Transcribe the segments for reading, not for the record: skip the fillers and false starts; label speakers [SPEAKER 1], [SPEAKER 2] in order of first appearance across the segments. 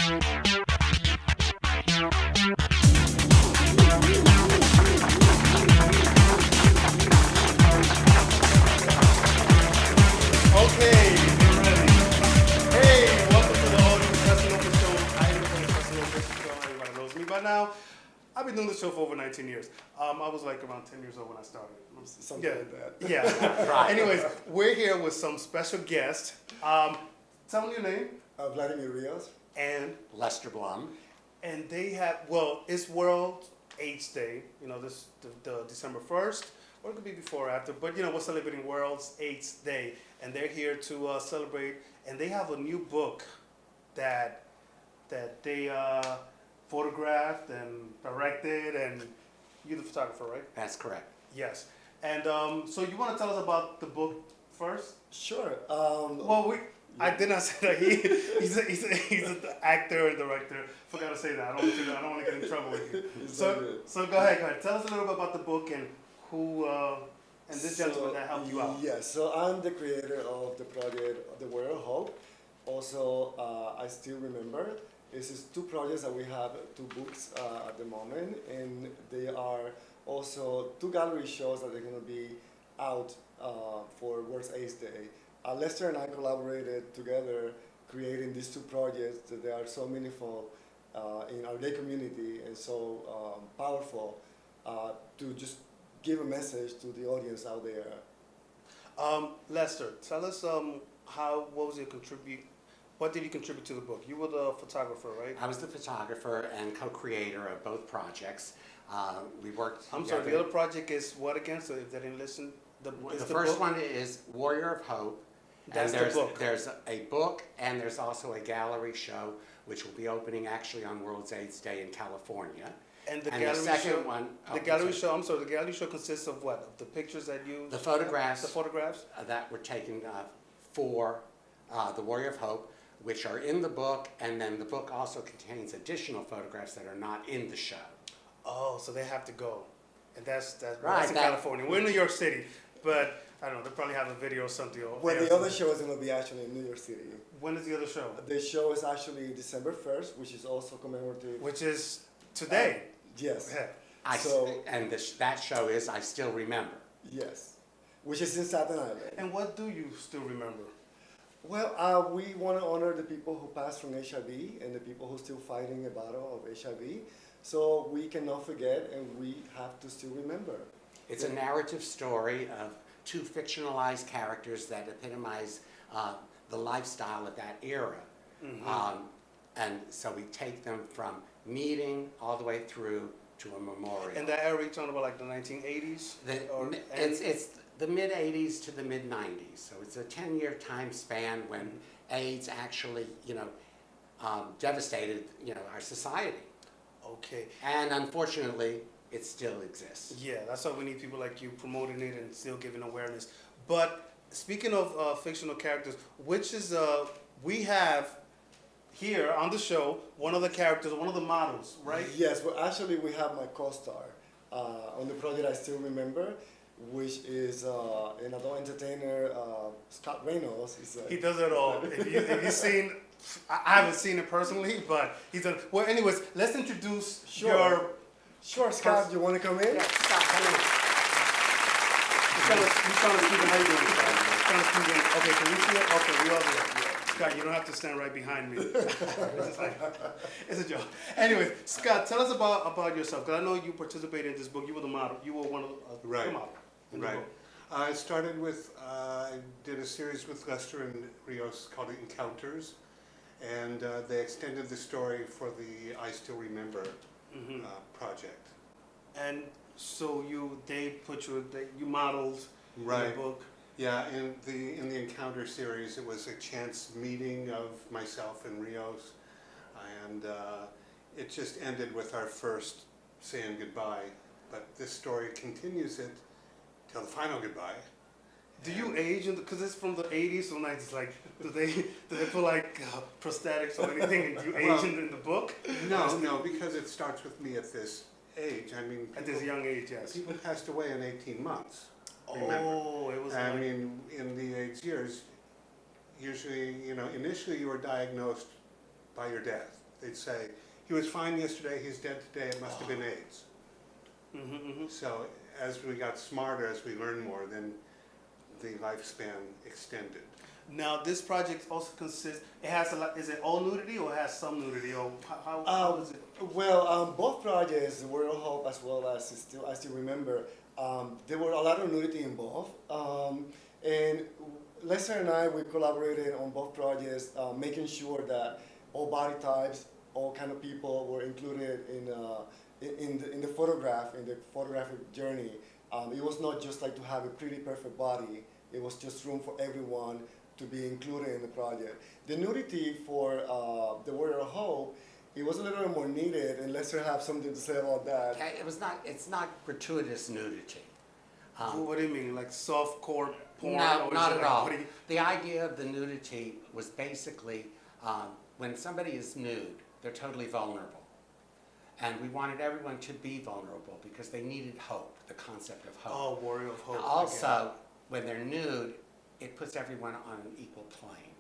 [SPEAKER 1] Okay, we're ready. Hey, welcome to the all new Preston Lopez show. I am the host, Preston Lopez. So everybody knows me by now. I've been doing this show for over 19 years. I was like around 10 years old when I started.
[SPEAKER 2] Something like that.
[SPEAKER 1] Yeah.
[SPEAKER 3] Right.
[SPEAKER 1] Anyways, we're here with some special guests. Tell me your name.
[SPEAKER 2] Vladimir Rios.
[SPEAKER 1] And
[SPEAKER 3] Lester Blum.
[SPEAKER 1] they have, well, it's World AIDS Day. You know, this the December 1st, or it could be before or after. But you know, we're celebrating World AIDS Day, and they're here to celebrate. And they have a new book that they photographed and directed, and you're the photographer, right?
[SPEAKER 3] That's correct.
[SPEAKER 1] Yes. And so you want to tell us about the book first?
[SPEAKER 2] Sure.
[SPEAKER 1] Well, I did not say that. He's an actor and director. Forgot to say that. I don't want to get in trouble with you. So go ahead. Tell us a little bit about the book and who and this gentleman that helped you out.
[SPEAKER 2] Yes, so I'm the creator of the project, The Warrior of Hope. Also, I still remember. This is two projects that we have, two books at the moment, and they are also two gallery shows that are going to be out for World AIDS Day. Lester and I collaborated together creating these two projects that they are so meaningful in our gay community and so powerful to just give a message to the audience out there.
[SPEAKER 1] Lester, tell us what did you contribute to the book? You were the photographer, right?
[SPEAKER 3] I was the photographer and co-creator of both projects. We worked
[SPEAKER 1] I'm
[SPEAKER 3] together.
[SPEAKER 1] sorry, the other project is what again? So if they didn't listen,
[SPEAKER 3] The first
[SPEAKER 1] book?
[SPEAKER 3] one is Warrior of Hope.
[SPEAKER 1] That's
[SPEAKER 3] and
[SPEAKER 1] the book.
[SPEAKER 3] There's a book, and there's also a gallery show, which will be opening actually on World AIDS Day in California.
[SPEAKER 1] And the
[SPEAKER 3] And
[SPEAKER 1] gallery
[SPEAKER 3] the second
[SPEAKER 1] show,
[SPEAKER 3] one,
[SPEAKER 1] the gallery show. I'm sorry. The gallery show consists of what? Of the pictures that you,
[SPEAKER 3] the photographs
[SPEAKER 1] the photographs.
[SPEAKER 3] that were taken for the Warrior of Hope, which are in the book, and then the book also contains additional photographs that are not in the show.
[SPEAKER 1] Oh, so they have to go, and that's
[SPEAKER 3] Right,
[SPEAKER 1] in
[SPEAKER 3] that-
[SPEAKER 1] California. We're in New York City, but I don't know. They probably have a video or something.
[SPEAKER 2] Well, the other show is going to be actually in New York City.
[SPEAKER 1] When is the other show?
[SPEAKER 2] The show is actually December 1st, which is also commemorative.
[SPEAKER 1] Which is today.
[SPEAKER 2] Yes.
[SPEAKER 1] Yeah.
[SPEAKER 3] That show is I Still Remember.
[SPEAKER 2] Yes. Which is in Staten Island.
[SPEAKER 1] And what do you still remember?
[SPEAKER 2] Well, we want to honor the people who passed from HIV and the people who are still fighting a battle of HIV. So we cannot forget, and we have to still remember.
[SPEAKER 3] It's a narrative story of two fictionalized characters that epitomize the lifestyle of that era.
[SPEAKER 1] Mm-hmm.
[SPEAKER 3] And so we take them from meeting all the way through to a memorial.
[SPEAKER 1] And that era you're talking about, like the 1980s?
[SPEAKER 3] It's the mid-'80s to the mid-'90s. So it's a 10-year time span when AIDS actually, devastated, our society.
[SPEAKER 1] Okay.
[SPEAKER 3] And unfortunately, it still exists.
[SPEAKER 1] Yeah, that's why we need people like you promoting it and still giving awareness. But speaking of fictional characters, which is we have here on the show one of the characters, one of the models, right?
[SPEAKER 2] Yes, well, actually, we have my co-star on the project I Still Remember, which is an adult entertainer, Scott Reynolds.
[SPEAKER 1] He does it all. If you've seen, I haven't seen it personally, but he's done. Well, anyways, let's introduce your.
[SPEAKER 2] Sure, Scott, you want to come in?
[SPEAKER 3] Yeah, Scott, come in.
[SPEAKER 1] He's trying to speak in. How you doing, Scott? He's trying to speak in. Okay, can we see it? Okay, we all do it. Scott, you don't have to stand right behind me. It's a joke. Anyways, Scott, tell us about yourself, because I know you participated in this book. You were the model. You were one of the
[SPEAKER 4] Right.
[SPEAKER 1] model in the
[SPEAKER 4] Right.
[SPEAKER 1] book.
[SPEAKER 4] I started with, I did a series with Lester and Rios called Encounters, and they extended the story for the I Still Remember project.
[SPEAKER 1] And so you modeled in
[SPEAKER 4] Right.
[SPEAKER 1] the book.
[SPEAKER 4] Yeah, in the Encounter series, it was a chance meeting of myself and Rios, and it just ended with our first saying goodbye. But this story continues it till the final goodbye.
[SPEAKER 1] Do you age because it's from the 80s or 90s? Like, do they put like prosthetics or anything? And do you age in the book?
[SPEAKER 4] No, because it starts with me at this age. I mean,
[SPEAKER 1] At this young age, yes.
[SPEAKER 4] people passed away in 18 months. Remember.
[SPEAKER 1] Oh, it was.
[SPEAKER 4] I
[SPEAKER 1] like,
[SPEAKER 4] mean, in the AIDS years, usually, initially you were diagnosed by your death. They'd say, he was fine yesterday, he's dead today, it must have been AIDS. So as we got smarter, as we learned more, then the lifespan extended.
[SPEAKER 1] Now, this project also consists, it has a lot, is it all nudity or it has some nudity, or how is it?
[SPEAKER 2] Well, both projects, World of Hope as well as I still remember, there were a lot of nudity involved. And Lester and I, we collaborated on both projects, making sure that all body types, all kind of people were included in the photograph, in the photographic journey. It was not just like to have a pretty perfect body, it was just room for everyone to be included in the project. The nudity for the Warrior of Hope, it was a little bit more needed, and Lester have something to say about that.
[SPEAKER 3] Okay, it's not gratuitous nudity.
[SPEAKER 1] What do you mean, like soft core porn?
[SPEAKER 3] No,
[SPEAKER 1] or is
[SPEAKER 3] not
[SPEAKER 1] it
[SPEAKER 3] at
[SPEAKER 1] like,
[SPEAKER 3] all.
[SPEAKER 1] what do you-
[SPEAKER 3] The idea of the nudity was basically when somebody is nude, they're totally vulnerable. And we wanted everyone to be vulnerable because they needed hope, the concept of hope.
[SPEAKER 1] Oh, Warrior of Hope.
[SPEAKER 3] And also, when they're nude, it puts everyone on an equal plane.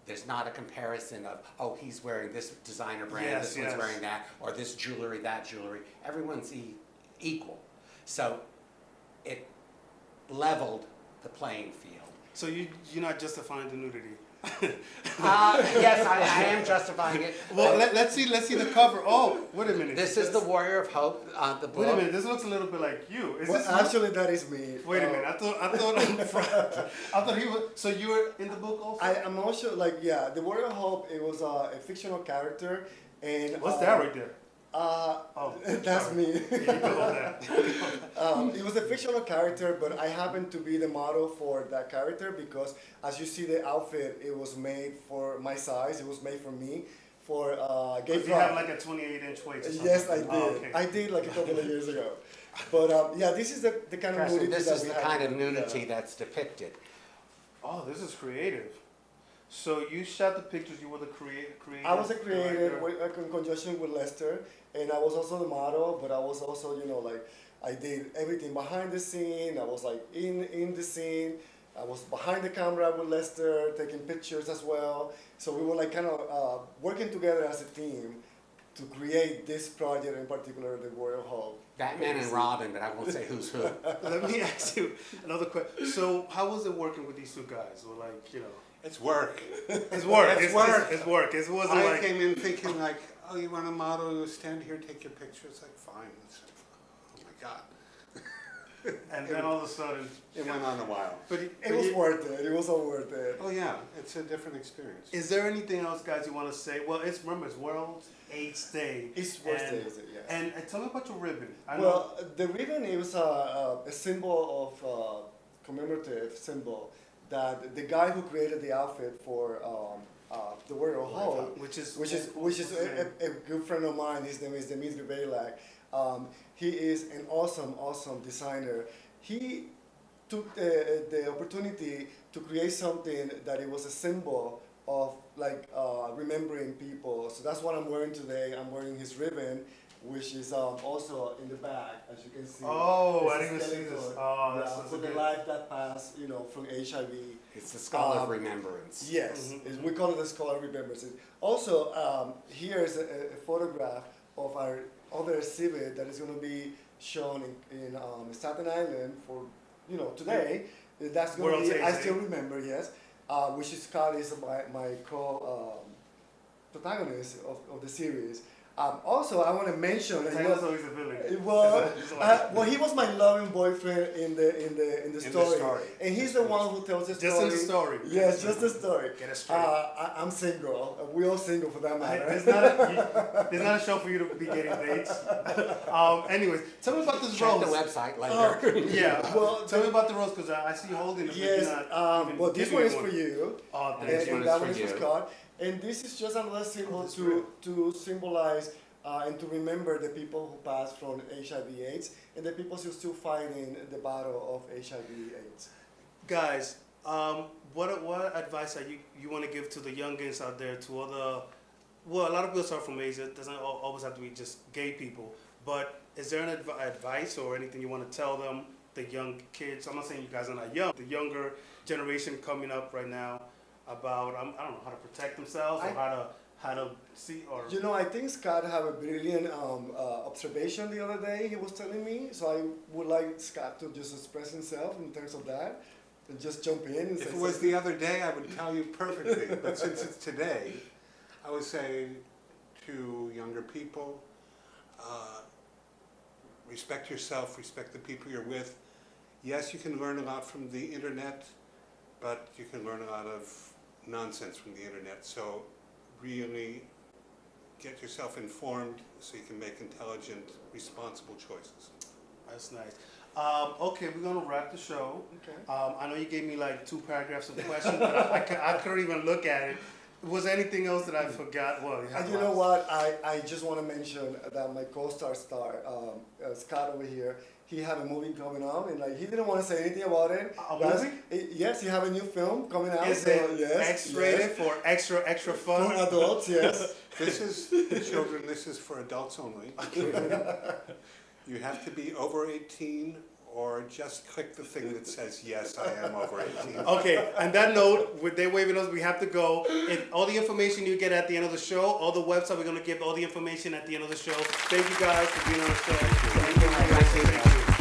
[SPEAKER 3] There's not a comparison of, oh, he's wearing this designer brand,
[SPEAKER 1] Yes,
[SPEAKER 3] this one's
[SPEAKER 1] yes.
[SPEAKER 3] wearing that, or this jewelry, that jewelry. Everyone's equal. So it leveled the playing field.
[SPEAKER 1] So you're not justifying the nudity.
[SPEAKER 3] Yes, I am justifying it.
[SPEAKER 1] Well, let's see the cover. Oh, wait a minute.
[SPEAKER 3] This is the Warrior of Hope, the book.
[SPEAKER 1] Wait a minute. This looks a little bit like you. Is
[SPEAKER 2] Well,
[SPEAKER 1] this you?
[SPEAKER 2] actually, that is me.
[SPEAKER 1] Wait a minute. I thought he was. So you were in the book also.
[SPEAKER 2] I'm also like, yeah, the Warrior of Hope, it was a fictional character. And
[SPEAKER 1] What's that right there?
[SPEAKER 2] Oh, that's
[SPEAKER 1] sorry.
[SPEAKER 2] me.
[SPEAKER 1] Yeah, you go with that.
[SPEAKER 2] It was a fictional character, but I happened to be the model for that character because, as you see, the outfit, it was made for my size. It was made for me, for gay
[SPEAKER 1] Because you have
[SPEAKER 2] pride.
[SPEAKER 1] like a 28-inch waist. Or something.
[SPEAKER 2] Yes, I did.
[SPEAKER 1] Oh, okay.
[SPEAKER 2] I did like a couple of years ago. But yeah, this is the kind of
[SPEAKER 3] Preston,
[SPEAKER 2] nudity
[SPEAKER 3] this
[SPEAKER 2] that
[SPEAKER 3] is
[SPEAKER 2] we
[SPEAKER 3] the
[SPEAKER 2] have.
[SPEAKER 3] kind of nudity
[SPEAKER 2] Yeah.
[SPEAKER 3] that's depicted.
[SPEAKER 1] Oh, this is creative. So you shot the pictures. You were the creator.
[SPEAKER 2] I was a creator
[SPEAKER 1] director.
[SPEAKER 2] in conjunction with Lester, and I was also the model, but I was also, like, I did everything behind the scene. I was like in the scene. I was behind the camera with Lester, taking pictures as well. So we were like kind of working together as a team to create this project, in particular, the Royal Hope.
[SPEAKER 3] Batman and Robin, but I won't say who's who.
[SPEAKER 1] Let me ask you another question. So how was it working with these two guys? Or like,
[SPEAKER 4] It's work.
[SPEAKER 1] it's work.
[SPEAKER 4] It's work.
[SPEAKER 1] It's work. It wasn't
[SPEAKER 4] I
[SPEAKER 1] like.
[SPEAKER 4] came in thinking like, oh, you want a model? You stand here, take your picture. It's like, fine. Oh my God.
[SPEAKER 1] And then all of a sudden,
[SPEAKER 4] It went on a while.
[SPEAKER 2] It was worth it. It was all worth it.
[SPEAKER 4] Oh yeah, it's a different experience.
[SPEAKER 1] Is there anything else, guys, you want to say? Well, remember, it's World AIDS Day.
[SPEAKER 2] It's worth
[SPEAKER 1] and,
[SPEAKER 2] it, yes.
[SPEAKER 1] And tell me about your ribbon. I know.
[SPEAKER 2] Well, the ribbon is a symbol of commemorative symbol that the guy who created the outfit for the Warrior of Hope,
[SPEAKER 1] Which is
[SPEAKER 2] a good friend of mine. His name is Dmitry Belak. He is an awesome designer. He took the opportunity to create something that it was a symbol of like remembering people. So that's what I'm wearing today. I'm wearing his ribbon, which is also in the back, as you can see.
[SPEAKER 1] Oh,
[SPEAKER 2] It's
[SPEAKER 1] I
[SPEAKER 2] a
[SPEAKER 1] didn't even see
[SPEAKER 2] skeleton.
[SPEAKER 1] this. Oh,
[SPEAKER 2] Yeah,
[SPEAKER 1] that's
[SPEAKER 2] for the
[SPEAKER 1] good.
[SPEAKER 2] life that passed, from HIV.
[SPEAKER 3] It's the skull of remembrance.
[SPEAKER 2] Yes,
[SPEAKER 1] Mhm,
[SPEAKER 2] we call it the Skull of Remembrance. Also, here is a photograph of our other exhibit that is going to be shown in Staten Island for today. That's going
[SPEAKER 1] World
[SPEAKER 2] to be. I
[SPEAKER 1] Day.
[SPEAKER 2] still remember, yes. Which is Scott is my protagonist of the series. Also, I want to mention that
[SPEAKER 1] Taylor's always a villain.
[SPEAKER 2] well, he was my loving boyfriend in the story, and he's the one who tells the story.
[SPEAKER 1] Just in the story.
[SPEAKER 2] Yes, just the story.
[SPEAKER 1] Get it straight.
[SPEAKER 2] I'm single. We're all single for that matter.
[SPEAKER 1] There's not a show for you to be getting dates. Anyways, tell me about this
[SPEAKER 3] Check
[SPEAKER 1] rose.
[SPEAKER 3] the website later.
[SPEAKER 1] Yeah.
[SPEAKER 2] Well,
[SPEAKER 1] tell me about the rose because I see you holding it. but
[SPEAKER 2] Yes.
[SPEAKER 1] you're not even
[SPEAKER 2] Well, this
[SPEAKER 1] giving
[SPEAKER 2] one
[SPEAKER 1] me
[SPEAKER 2] is for you,
[SPEAKER 1] Oh,
[SPEAKER 3] And
[SPEAKER 1] thank
[SPEAKER 3] this
[SPEAKER 1] you.
[SPEAKER 3] one
[SPEAKER 2] and that
[SPEAKER 3] is
[SPEAKER 2] one
[SPEAKER 3] for
[SPEAKER 2] is for
[SPEAKER 3] you.
[SPEAKER 2] Scott. And this is just another symbol
[SPEAKER 1] that's real.
[SPEAKER 2] to symbolize and to remember the people who passed from HIV/AIDS and the people who are still fighting the battle of HIV/AIDS.
[SPEAKER 1] Guys, what advice are you want to give to the youngins out there, to other? Well, a lot of people start from Asia. It doesn't always have to be just gay people. But is there an advice or anything you want to tell them, the young kids? I'm not saying you guys are not young. The younger generation coming up right now about I don't know how to protect themselves or how to how to see or?
[SPEAKER 2] You know, I think Scott had a brilliant observation the other day. He was telling me, so I would like Scott to just express himself in terms of that, and just jump in and say
[SPEAKER 4] If it was
[SPEAKER 2] something.
[SPEAKER 4] the other day, I would tell you perfectly, but since it's today, I would say to younger people, respect yourself, respect the people you're with. Yes, you can learn a lot from the internet, but you can learn a lot of nonsense from the internet. So really get yourself informed so you can make intelligent, responsible choices.
[SPEAKER 1] That's nice. Okay, we're gonna wrap the show.
[SPEAKER 2] Okay.
[SPEAKER 1] I know you gave me like 2 paragraphs of questions, but I couldn't even look at it. Was there anything else that I forgot? Well,
[SPEAKER 2] And you know what? I just want to mention that my co-star Scott over here, he had a movie coming out, and like he didn't want to say anything about it.
[SPEAKER 1] A
[SPEAKER 2] That's-
[SPEAKER 1] movie?
[SPEAKER 2] Yes, he have a new film coming out.
[SPEAKER 1] Is
[SPEAKER 2] so
[SPEAKER 1] it
[SPEAKER 2] yes,
[SPEAKER 1] X-rated
[SPEAKER 2] yes.
[SPEAKER 1] for extra fun?
[SPEAKER 2] For adults? Yes.
[SPEAKER 4] This is, children, this is for adults only. You have to be over 18 or just click the thing that says, yes, I am over 18.
[SPEAKER 1] Okay, on that note, with they waving us, we have to go. If all the information you get at the end of the show, all the website, we're going to give all the information at the end of the show. Thank you guys for being on the show.
[SPEAKER 3] Thank you.